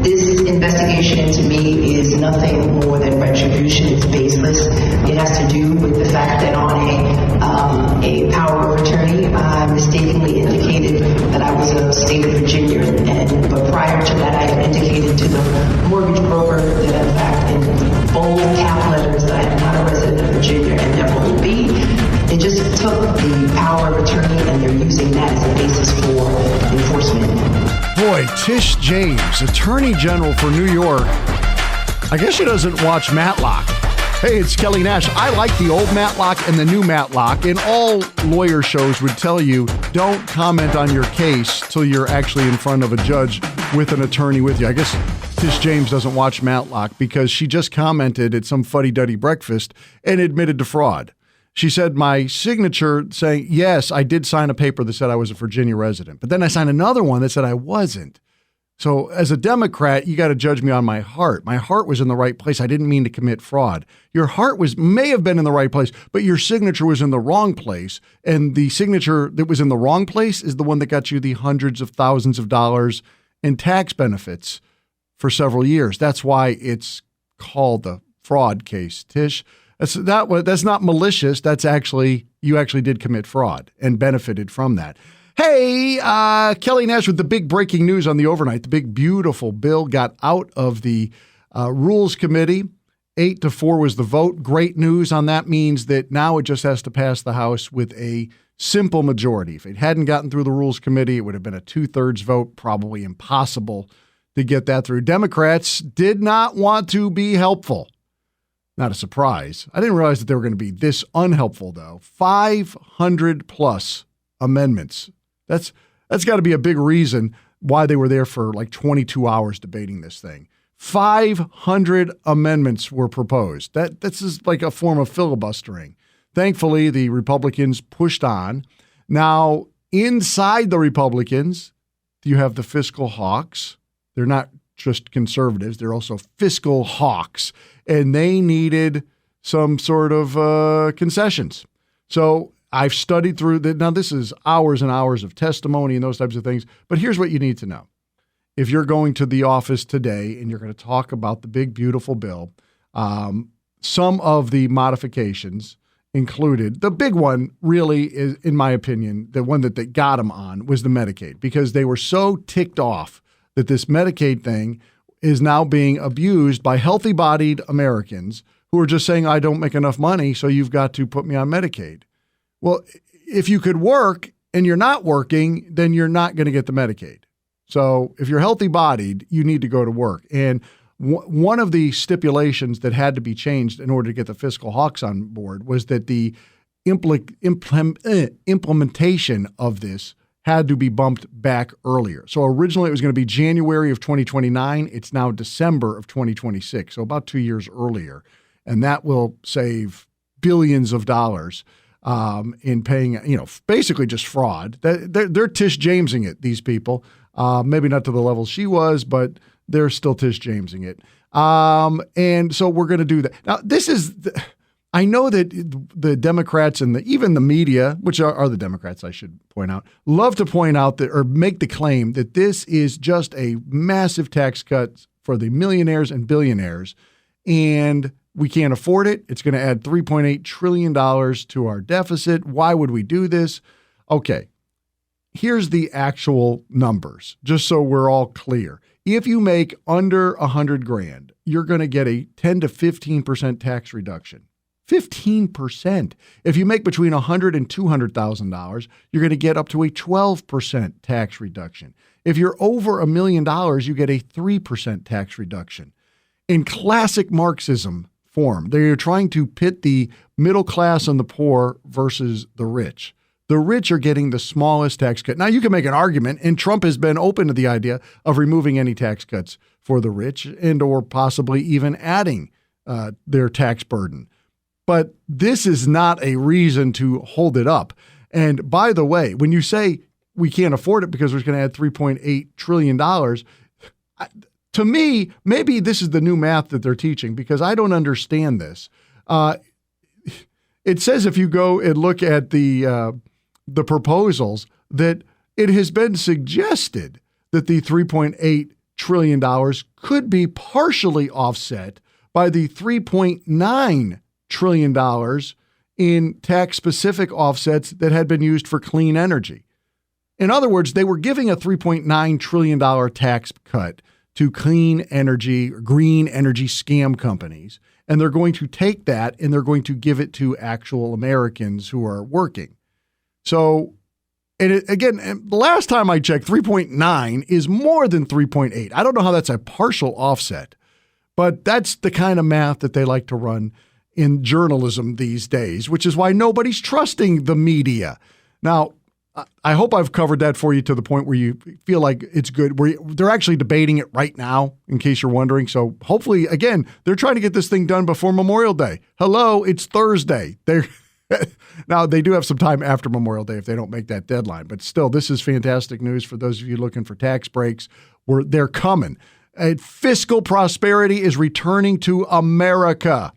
This investigation to me is nothing more than retribution. It's baseless. It has to do with the fact that on a power of attorney, I mistakenly indicated that I was a state of Virginia, but prior to that, I had indicated to the mortgage broker that in fact in bold cap letters that I am not a resident of Virginia and never will be. It just took the power of attorney and they're using that as a basis for enforcement. Boy, Tish James, Attorney General for New York. I guess she doesn't watch Matlock. Hey, it's Kelly Nash. I like the old Matlock and the new Matlock, and all lawyer shows would tell you don't comment on your case till you're actually in front of a judge with an attorney with you. I guess Tish James doesn't watch Matlock because she just commented at some fuddy-duddy breakfast and admitted to fraud. She said my signature saying, yes, I did sign a paper that said I was a Virginia resident, but then I signed another one that said I wasn't. So as a Democrat, you got to judge me on my heart. My heart was in the right place. I didn't mean to commit fraud. Your heart may have been in the right place, but your signature was in the wrong place. And the signature that was in the wrong place is the one that got you the hundreds of thousands of dollars in tax benefits for several years. That's why it's called the fraud case, Tish. That's not malicious. That's you actually did commit fraud and benefited from that. Hey, Kelly Nash with the big breaking news on the overnight. The big, beautiful bill got out of the Rules Committee. 8-4 was the vote. Great news on that means that now it just has to pass the House with a simple majority. If it hadn't gotten through the Rules Committee, it would have been a 2/3 vote, probably impossible to get that through. Democrats did not want to be helpful. Not a surprise. I didn't realize that they were going to be this unhelpful, though. 500 plus amendments. That's got to be a big reason why they were there for like 22 hours debating this thing. 500 amendments were proposed. This is like a form of filibustering. Thankfully, the Republicans pushed on. Now, inside the Republicans, you have the fiscal hawks. They're not just conservatives. They're also fiscal hawks. And they needed some sort of concessions. So I've studied through that. Now, this is hours and hours of testimony and those types of things. But here's what you need to know. If you're going to the office today and you're going to talk about the big, beautiful bill, some of the modifications included, the big one really is, in my opinion, the one that they got them on was the Medicaid, because they were so ticked off that this Medicaid thing is now being abused by healthy-bodied Americans who are just saying, I don't make enough money, so you've got to put me on Medicaid. Well, if you could work and you're not working, then you're not going to get the Medicaid. So if you're healthy-bodied, you need to go to work. And one of the stipulations that had to be changed in order to get the fiscal hawks on board was that the implementation of this had to be bumped back earlier. So originally it was going to be January of 2029. It's now December of 2026, so about 2 years earlier. And that will save billions of dollars in paying, basically just fraud. They're Tish Jamesing it, these people. Maybe not to the level she was, but they're still Tish Jamesing it. And so we're going to do that. Now, I know that the Democrats and even the media, which are the Democrats, I should point out, love to point out that or make the claim that this is just a massive tax cut for the millionaires and billionaires, and we can't afford it. It's going to add $3.8 trillion to our deficit. Why would we do this? Okay, here's the actual numbers, just so we're all clear. If you make under $100,000, you're going to get a 10 to 15% tax reduction. 15%. If you make between $100,000 and $200,000, you're going to get up to a 12% tax reduction. If you're over $1 million, you get a 3% tax reduction. In classic Marxism form, they're trying to pit the middle class and the poor versus the rich. The rich are getting the smallest tax cut. Now, you can make an argument, and Trump has been open to the idea of removing any tax cuts for the rich and or possibly even adding their tax burden. But this is not a reason to hold it up. And by the way, when you say we can't afford it because we're going to add $3.8 trillion, to me, maybe this is the new math that they're teaching because I don't understand this. It says if you go and look at the proposals that it has been suggested that the $3.8 trillion could be partially offset by the $3.9 trillion in tax-specific offsets that had been used for clean energy. In other words, they were giving a $3.9 trillion tax cut to clean energy, green energy scam companies, and they're going to take that and they're going to give it to actual Americans who are working. So, again, the last time I checked, 3.9 is more than 3.8. I don't know how that's a partial offset, but that's the kind of math that they like to run in journalism these days, which is why nobody's trusting the media. Now, I hope I've covered that for you to the point where you feel like it's good. They're actually debating it right now, in case you're wondering. So hopefully, again, they're trying to get this thing done before Memorial Day. Hello, it's Thursday. Now, they do have some time after Memorial Day if they don't make that deadline. But still, this is fantastic news for those of you looking for tax breaks. They're coming. Fiscal prosperity is returning to America.